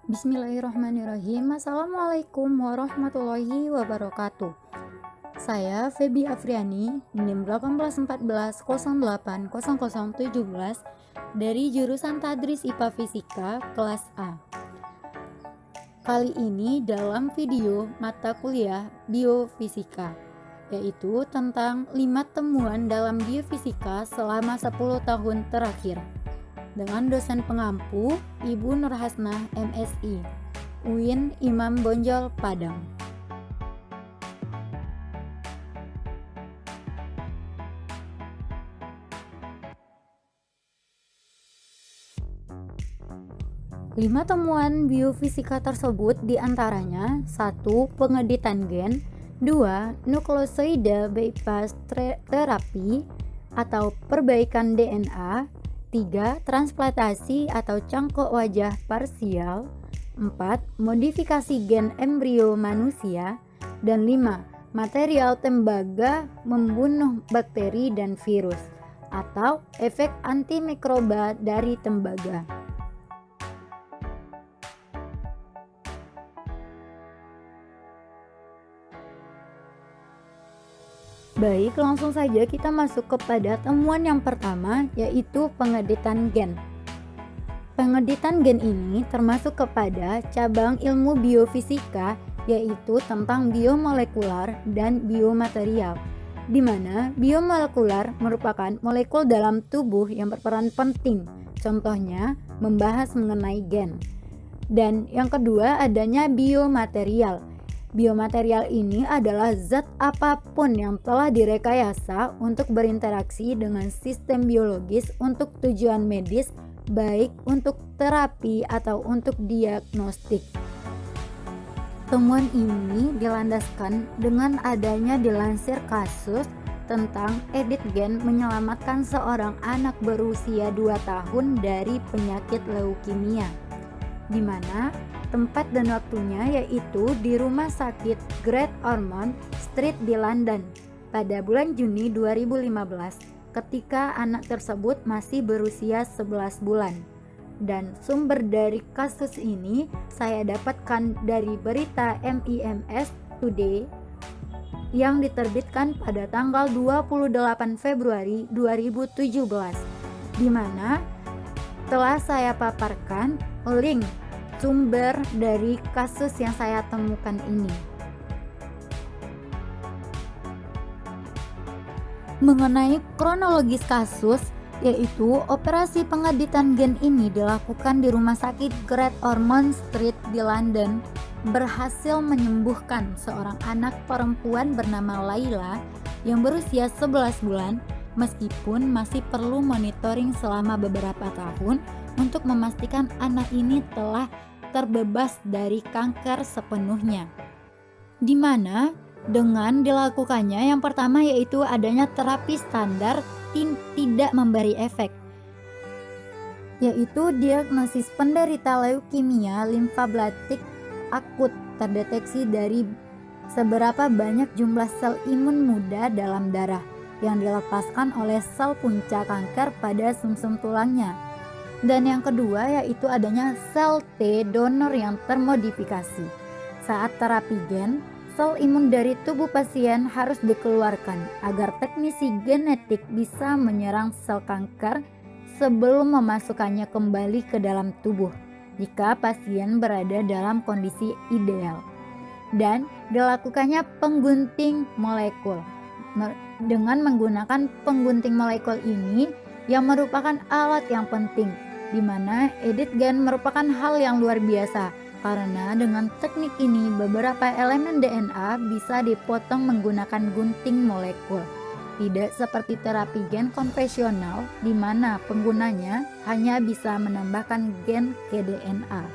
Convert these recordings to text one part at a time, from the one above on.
Bismillahirrahmanirrahim. Assalamualaikum warahmatullahi wabarakatuh. Saya Feby Afriani, NIM 1814080017 dari jurusan Tadris IPA Fisika kelas A. Kali ini dalam video mata kuliah Biofisika, yaitu tentang 5 temuan dalam biofisika selama 10 tahun terakhir, dengan dosen pengampu Ibu Nur Hasnah MSI, UIN Imam Bonjol Padang. Lima temuan biofisika tersebut diantaranya 1. Pengeditan gen, 2. Nukleoside bypass terapi atau perbaikan DNA, 3. Transplantasi atau cangkok wajah parsial, 4. Modifikasi gen embrio manusia, dan 5. Material tembaga membunuh bakteri dan virus atau efek antimikroba dari tembaga. Baik, langsung saja kita masuk kepada temuan yang pertama, yaitu pengeditan gen. Pengeditan gen ini termasuk kepada cabang ilmu biofisika, yaitu tentang biomolekular dan biomaterial, di mana biomolekular merupakan molekul dalam tubuh yang berperan penting, contohnya membahas mengenai gen. Dan yang kedua adanya biomaterial. Biomaterial ini adalah zat apapun yang telah direkayasa untuk berinteraksi dengan sistem biologis untuk tujuan medis, baik untuk terapi atau untuk diagnostik. Temuan ini dilandaskan dengan adanya dilansir kasus tentang edit gen menyelamatkan seorang anak berusia 2 tahun dari penyakit leukemia, di mana tempat dan waktunya yaitu di Rumah Sakit Great Ormond Street di London pada bulan Juni 2015 ketika anak tersebut masih berusia 11 bulan. Dan sumber dari kasus ini saya dapatkan dari berita MIMS Today yang diterbitkan pada tanggal 28 Februari 2017, di mana telah saya paparkan link sumber dari kasus yang saya temukan ini. Mengenai kronologis kasus, yaitu operasi pengeditan gen ini dilakukan di Rumah Sakit Great Ormond Street di London, berhasil menyembuhkan seorang anak perempuan bernama Laila yang berusia 11 bulan, meskipun masih perlu monitoring selama beberapa tahun untuk memastikan anak ini telah terbebas dari kanker sepenuhnya. Di mana dengan dilakukannya yang pertama yaitu adanya terapi standar tidak memberi efek, yaitu diagnosis penderita leukemia limfablatik akut terdeteksi dari seberapa banyak jumlah sel imun muda dalam darah yang dilepaskan oleh sel punca kanker pada sumsum tulangnya. Dan yang kedua yaitu adanya sel T donor yang termodifikasi. Saat terapi gen, sel imun dari tubuh pasien harus dikeluarkan agar teknisi genetik bisa menyerang sel kanker sebelum memasukkannya kembali ke dalam tubuh jika pasien berada dalam kondisi ideal. Dan dilakukannya penggunting molekul. Dengan menggunakan penggunting molekul ini yang merupakan alat yang penting, di mana edit gen merupakan hal yang luar biasa karena dengan teknik ini beberapa elemen DNA bisa dipotong menggunakan gunting molekul. Tidak seperti terapi gen konvensional di mana penggunanya hanya bisa menambahkan gen ke DNA.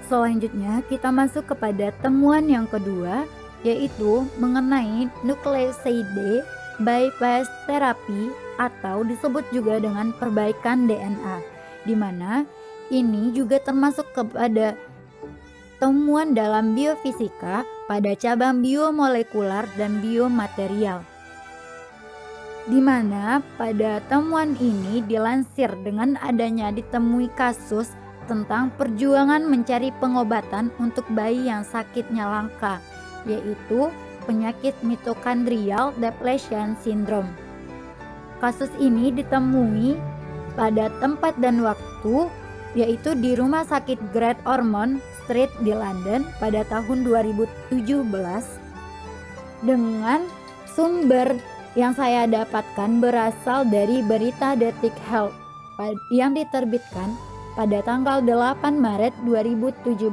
Selanjutnya kita masuk kepada temuan yang kedua, yaitu mengenai nukleoside bypass terapi atau disebut juga dengan perbaikan DNA, di mana ini juga termasuk kepada temuan dalam biofisika pada cabang biomolekular dan biomaterial. di mana pada temuan ini dilansir dengan adanya ditemui kasus tentang perjuangan mencari pengobatan untuk bayi yang sakitnya langka, yaitu penyakit mitokondrial depletion syndrome. Kasus ini ditemui pada tempat dan waktu, yaitu di Rumah Sakit Great Ormond Street di London pada tahun 2017, dengan sumber yang saya dapatkan berasal dari berita Detik Health yang diterbitkan pada tanggal 8 Maret 2017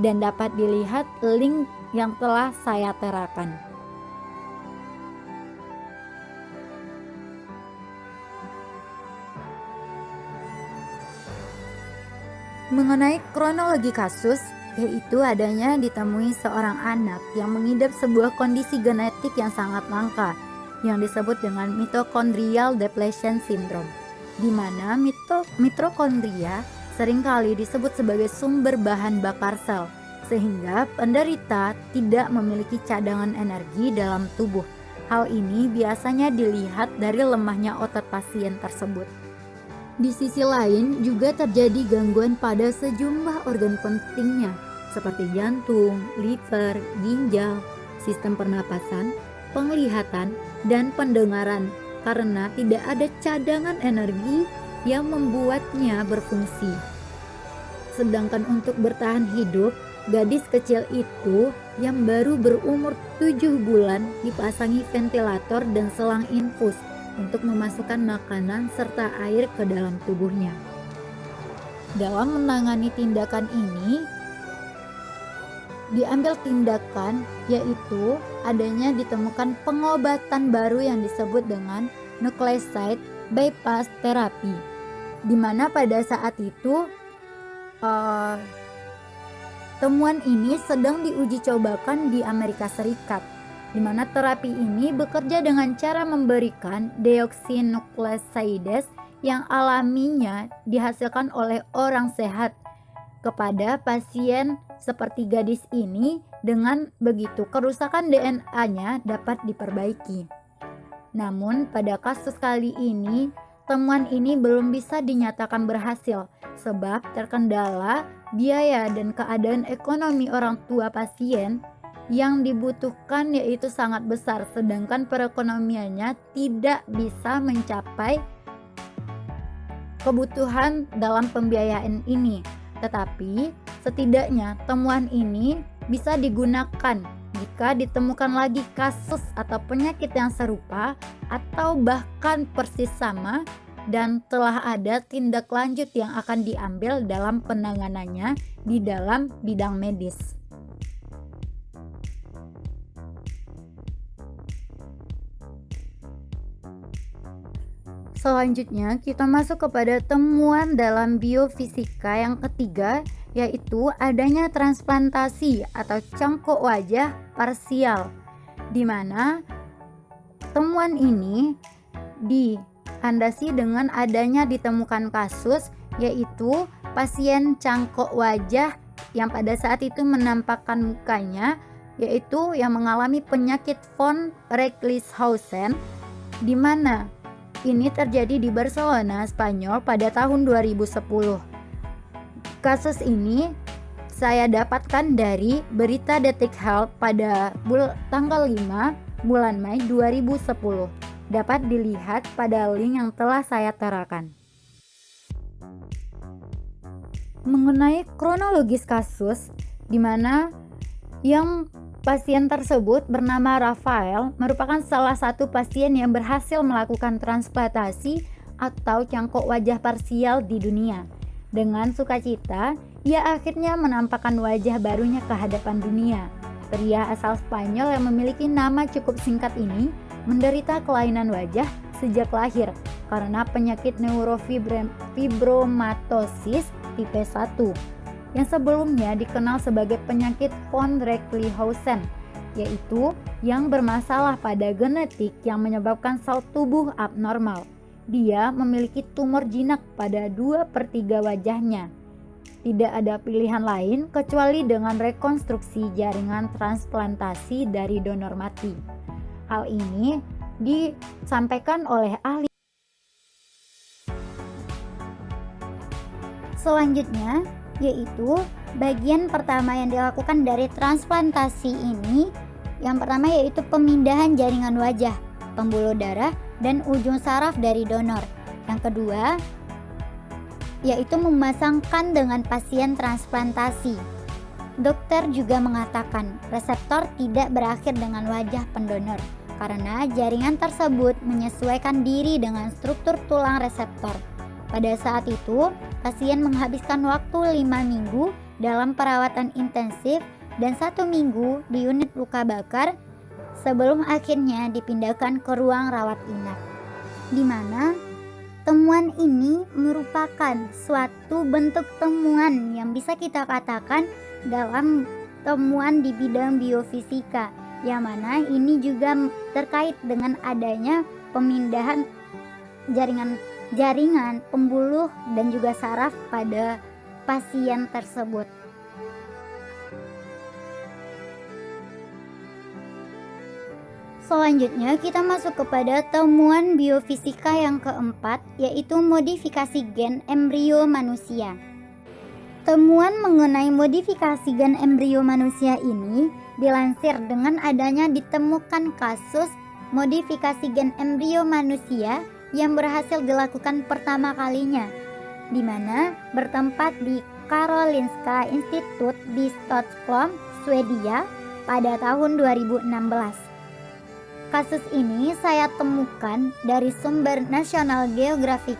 dan dapat dilihat link yang telah saya terakan. Mengenai kronologi kasus, yaitu adanya ditemui seorang anak yang mengidap sebuah kondisi genetik yang sangat langka yang disebut dengan mitokondrial depletion syndrome, di mana mitokondria seringkali disebut sebagai sumber bahan bakar sel, sehingga penderita tidak memiliki cadangan energi dalam tubuh. Hal ini biasanya dilihat dari lemahnya otot pasien tersebut. Di sisi lain juga terjadi gangguan pada sejumlah organ pentingnya seperti jantung, liver, ginjal, sistem pernapasan, penglihatan, dan pendengaran karena tidak ada cadangan energi yang membuatnya berfungsi. Sedangkan untuk bertahan hidup, gadis kecil itu yang baru berumur 7 bulan dipasangi ventilator dan selang infus untuk memasukkan makanan serta air ke dalam tubuhnya. Dalam menangani tindakan ini, diambil tindakan yaitu adanya ditemukan pengobatan baru yang disebut dengan nucleoside bypass therapy, di mana pada saat itu temuan ini sedang diuji cobakan di Amerika Serikat, di mana terapi ini bekerja dengan cara memberikan deoxynucleosides yang alaminya dihasilkan oleh orang sehat kepada pasien seperti gadis ini. Dengan begitu, kerusakan DNA-nya dapat diperbaiki. Namun, pada kasus kali ini, temuan ini belum bisa dinyatakan berhasil sebab terkendala biaya dan keadaan ekonomi orang tua pasien yang dibutuhkan yaitu sangat besar, sedangkan perekonomiannya tidak bisa mencapai kebutuhan dalam pembiayaan ini. Tetapi setidaknya temuan ini bisa digunakan jika ditemukan lagi kasus atau penyakit yang serupa atau bahkan persis sama dan telah ada tindak lanjut yang akan diambil dalam penanganannya di dalam bidang medis. Selanjutnya kita masuk kepada temuan dalam biofisika yang ketiga, yaitu adanya transplantasi atau cangkok wajah parsial, di mana temuan ini dilandasi dengan adanya ditemukan kasus yaitu pasien cangkok wajah yang pada saat itu menampakkan mukanya yaitu yang mengalami penyakit von Recklinghausen, di mana ini terjadi di Barcelona, Spanyol pada tahun 2010. Kasus ini saya dapatkan dari berita Detik Health pada tanggal 5 bulan Mei 2010. Dapat dilihat pada link yang telah saya terakan. Mengenai kronologis kasus, di mana yang pasien tersebut bernama Rafael merupakan salah satu pasien yang berhasil melakukan transplantasi atau cangkok wajah parsial di dunia. Dengan sukacita, ia akhirnya menampakkan wajah barunya ke hadapan dunia. Pria asal Spanyol yang memiliki nama cukup singkat ini menderita kelainan wajah sejak lahir karena penyakit neurofibromatosis tipe 1. Yang sebelumnya dikenal sebagai penyakit von Recklinghausen, yaitu yang bermasalah pada genetik yang menyebabkan sel tubuh abnormal. Dia memiliki tumor jinak pada 2/3 wajahnya. Tidak ada pilihan lain kecuali dengan rekonstruksi jaringan transplantasi dari donor mati. Hal ini disampaikan oleh ahli. Selanjutnya yaitu bagian pertama yang dilakukan dari transplantasi ini. Yang pertama yaitu pemindahan jaringan wajah, pembuluh darah, dan ujung saraf dari donor. Yang kedua yaitu memasangkan dengan pasien transplantasi. Dokter juga mengatakan reseptor tidak berakhir dengan wajah pendonor karena jaringan tersebut menyesuaikan diri dengan struktur tulang reseptor. Pada saat itu, pasien menghabiskan waktu 5 minggu dalam perawatan intensif dan 1 minggu di unit luka bakar sebelum akhirnya dipindahkan ke ruang rawat inap, di mana temuan ini merupakan suatu bentuk temuan yang bisa kita katakan dalam temuan di bidang biofisika, yang mana ini juga terkait dengan adanya pemindahan jaringan pembuluh dan juga saraf pada pasien tersebut. Selanjutnya kita masuk kepada temuan biofisika yang keempat, yaitu modifikasi gen embrio manusia. Temuan mengenai modifikasi gen embrio manusia ini dilansir dengan adanya ditemukan kasus modifikasi gen embrio manusia yang berhasil dilakukan pertama kalinya, di mana bertempat di Karolinska Institut di Stockholm, Swedia pada tahun 2016. Kasus ini saya temukan dari sumber National Geographic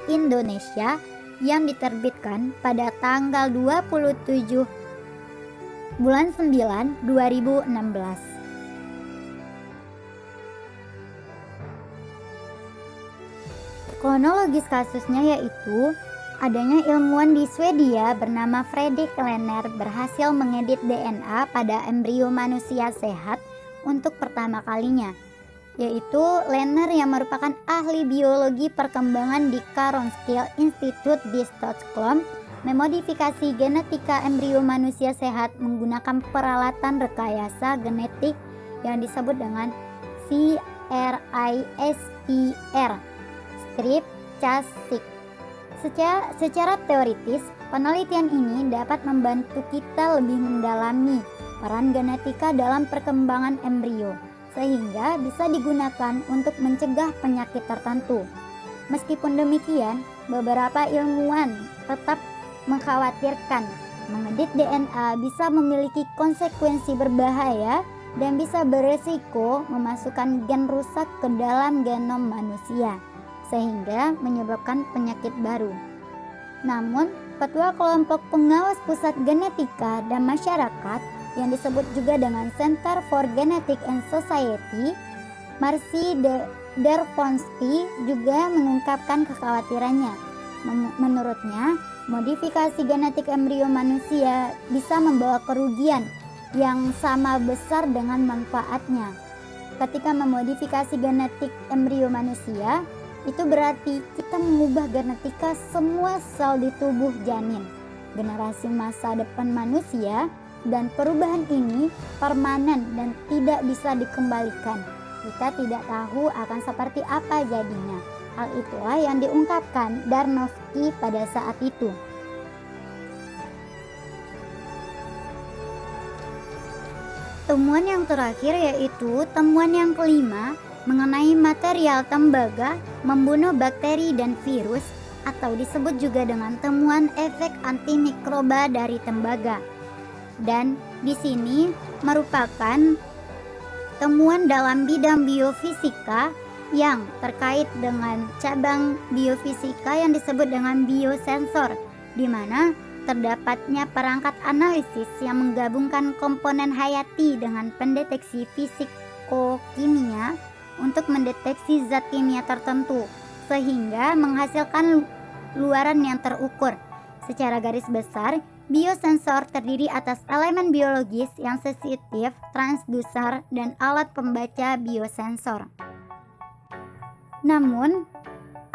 Indonesia yang diterbitkan pada tanggal 27 bulan 9 2016. Kronologis kasusnya yaitu adanya ilmuwan di Swedia bernama Fredrik Lenner berhasil mengedit DNA pada embrio manusia sehat untuk pertama kalinya, yaitu Lenner yang merupakan ahli biologi perkembangan di Karolinska Institut di Stockholm memodifikasi genetika embrio manusia sehat menggunakan peralatan rekayasa genetik yang disebut dengan CRISPR Cas-seq. Secara teoritis, penelitian ini dapat membantu kita lebih mendalami peran genetika dalam perkembangan embrio, sehingga bisa digunakan untuk mencegah penyakit tertentu. Meskipun demikian, beberapa ilmuwan tetap mengkhawatirkan mengedit DNA bisa memiliki konsekuensi berbahaya dan bisa beresiko memasukkan gen rusak ke dalam genom manusia, sehingga menyebabkan penyakit baru. Namun, Ketua Kelompok Pengawas Pusat Genetika dan Masyarakat yang disebut juga dengan Center for Genetic and Society, Marcy Dervonsky, juga mengungkapkan kekhawatirannya. Menurutnya, modifikasi genetik embrio manusia bisa membawa kerugian yang sama besar dengan manfaatnya. Ketika memodifikasi genetik embrio manusia, itu berarti kita mengubah genetika semua sel di tubuh janin, generasi masa depan manusia, dan perubahan ini permanen dan tidak bisa dikembalikan. Kita tidak tahu akan seperti apa jadinya. Hal itulah yang diungkapkan Darnowski pada saat itu. Temuan yang terakhir yaitu temuan yang kelima mengenai material tembaga membunuh bakteri dan virus, atau disebut juga dengan temuan efek antimikroba dari tembaga. Dan di sini merupakan temuan dalam bidang biofisika yang terkait dengan cabang biofisika yang disebut dengan biosensor, di mana terdapatnya perangkat analisis yang menggabungkan komponen hayati dengan pendeteksi fisiko-kimia untuk mendeteksi zat kimia tertentu, sehingga menghasilkan luaran yang terukur. Secara garis besar, biosensor terdiri atas elemen biologis yang sensitif, transduser, dan alat pembaca biosensor. Namun,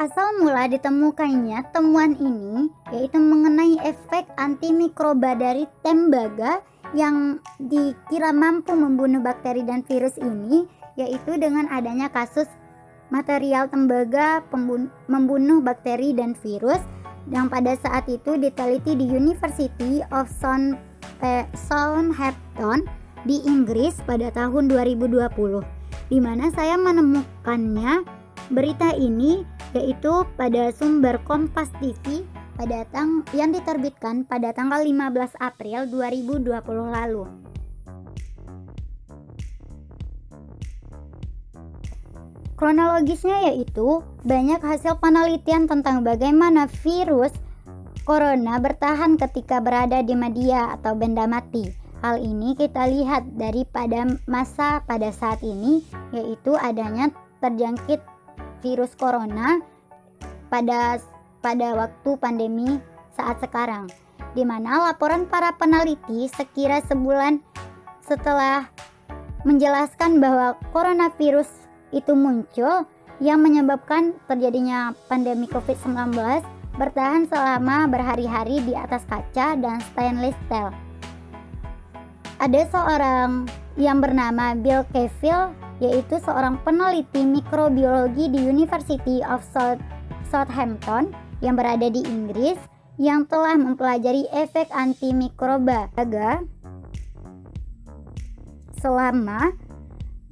asal mula ditemukannya temuan ini yaitu mengenai efek antimikroba dari tembaga yang dikira mampu membunuh bakteri dan virus ini, yaitu dengan adanya kasus material tembaga membunuh bakteri dan virus yang pada saat itu diteliti di University of Southampton di Inggris pada tahun 2020, di mana saya menemukannya berita ini yaitu pada sumber Kompas TV yang diterbitkan pada tanggal 15 April 2020 lalu. Kronologisnya yaitu banyak hasil penelitian tentang bagaimana virus corona bertahan ketika berada di media atau benda mati. Hal ini kita lihat pada saat ini, yaitu adanya terjangkit virus corona pada waktu pandemi saat sekarang, di mana laporan para peneliti sekira sebulan setelah menjelaskan bahwa coronavirus itu muncul yang menyebabkan terjadinya pandemi COVID-19 bertahan selama berhari-hari di atas kaca dan stainless steel. Ada seorang yang bernama Bill Cavill, yaitu seorang peneliti mikrobiologi di University of Southampton yang berada di Inggris, yang telah mempelajari efek antimikroba selama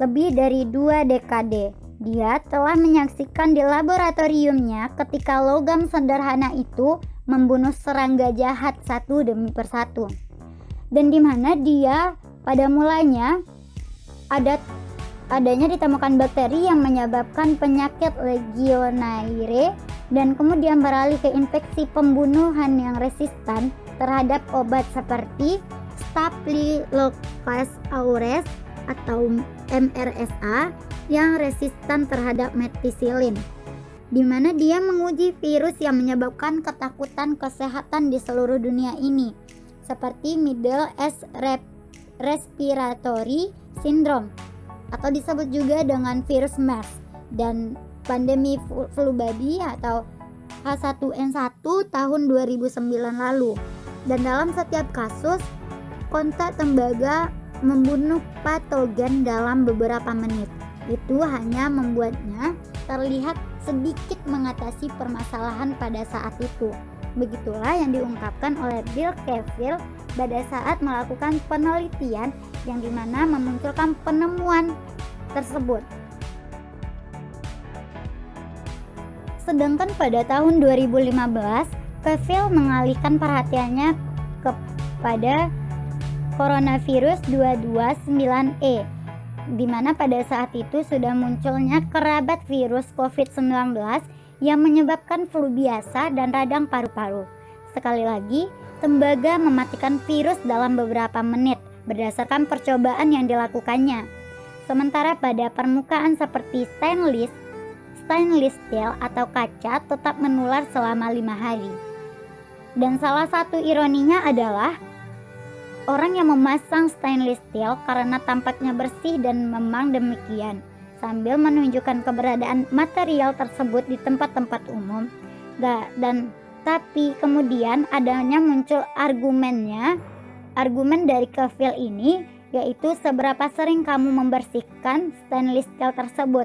lebih dari 2 dekade. Dia telah menyaksikan di laboratoriumnya ketika logam sederhana itu membunuh serangga jahat satu demi persatu, dan di mana dia pada mulanya adanya ditemukan bakteri yang menyebabkan penyakit Legionnaire dan kemudian beralih ke infeksi pembunuhan yang resistan terhadap obat seperti Staphylococcus aureus atau MRSA yang resistan terhadap methicillin, di mana dia menguji virus yang menyebabkan ketakutan kesehatan di seluruh dunia ini, seperti Middle East Respiratory Syndrome atau disebut juga dengan virus MERS dan pandemi flu babi atau H1N1 tahun 2009 lalu. Dan dalam setiap kasus, kontak tembaga membunuh patogen dalam beberapa menit. Itu hanya membuatnya terlihat sedikit mengatasi permasalahan pada saat itu. Begitulah yang diungkapkan oleh Bill Cavill pada saat melakukan penelitian yang dimana memunculkan penemuan tersebut. Sedangkan pada tahun 2015, Cavill mengalihkan perhatiannya kepada coronavirus 229E, di mana pada saat itu sudah munculnya kerabat virus COVID-19 yang menyebabkan flu biasa dan radang paru-paru. Sekali lagi, tembaga mematikan virus dalam beberapa menit berdasarkan percobaan yang dilakukannya. Sementara pada permukaan seperti stainless steel atau kaca tetap menular selama 5 hari. Dan salah satu ironinya adalah orang yang memasang stainless steel karena tampaknya bersih dan memang demikian, sambil menunjukkan keberadaan material tersebut di tempat-tempat umum. Tapi kemudian adanya muncul argumen dari Cavill ini, yaitu seberapa sering kamu membersihkan stainless steel tersebut,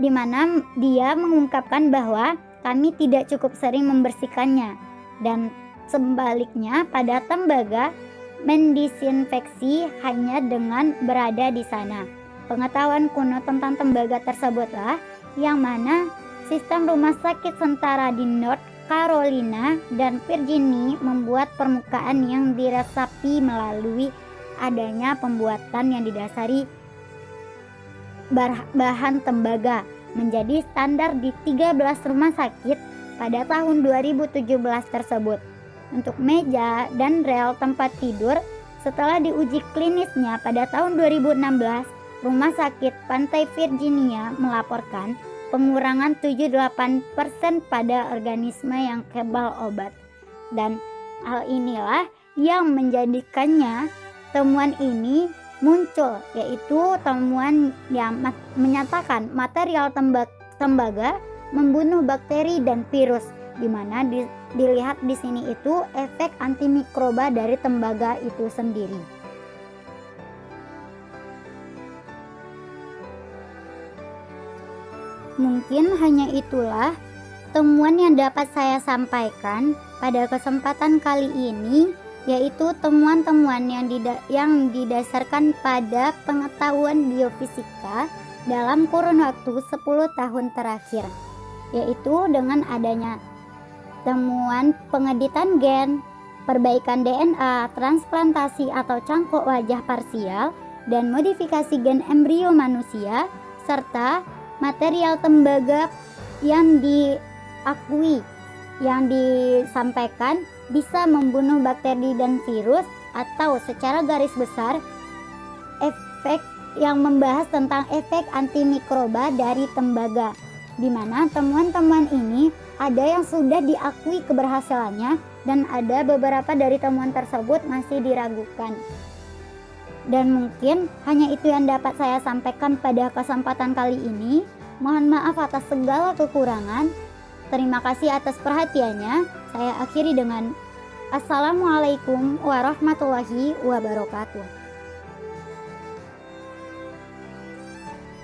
di mana dia mengungkapkan bahwa kami tidak cukup sering membersihkannya, dan sebaliknya pada tembaga mendisinfeksi hanya dengan berada di sana. Pengetahuan kuno tentang tembaga tersebutlah yang mana sistem rumah sakit sementara di North Carolina dan Virginia membuat permukaan yang diresapi melalui adanya pembuatan yang didasari bahan tembaga menjadi standar di 13 rumah sakit pada tahun 2017 tersebut. Untuk meja dan rel tempat tidur, setelah diuji klinisnya pada tahun 2016, Rumah Sakit Pantai Virginia melaporkan pengurangan 78% pada organisme yang kebal obat. Dan hal inilah yang menjadikannya temuan ini muncul, yaitu temuan yang menyatakan material tembaga membunuh bakteri dan virus, di mana dilihat di sini itu efek antimikroba dari tembaga itu sendiri. Mungkin hanya itulah temuan yang dapat saya sampaikan pada kesempatan kali ini, yaitu temuan-temuan yang didasarkan pada pengetahuan biofisika dalam kurun waktu 10 tahun terakhir, yaitu dengan adanya temuan pengeditan gen, perbaikan DNA, transplantasi atau cangkok wajah parsial, dan modifikasi gen embrio manusia, serta material tembaga yang disampaikan bisa membunuh bakteri dan virus, atau secara garis besar efek yang membahas tentang efek antimikroba dari tembaga, di mana temuan-temuan ini ada yang sudah diakui keberhasilannya dan ada beberapa dari temuan tersebut masih diragukan. Dan mungkin hanya itu yang dapat saya sampaikan pada kesempatan kali ini. Mohon maaf atas segala kekurangan. Terima kasih atas perhatiannya. Saya akhiri dengan Assalamualaikum warahmatullahi wabarakatuh.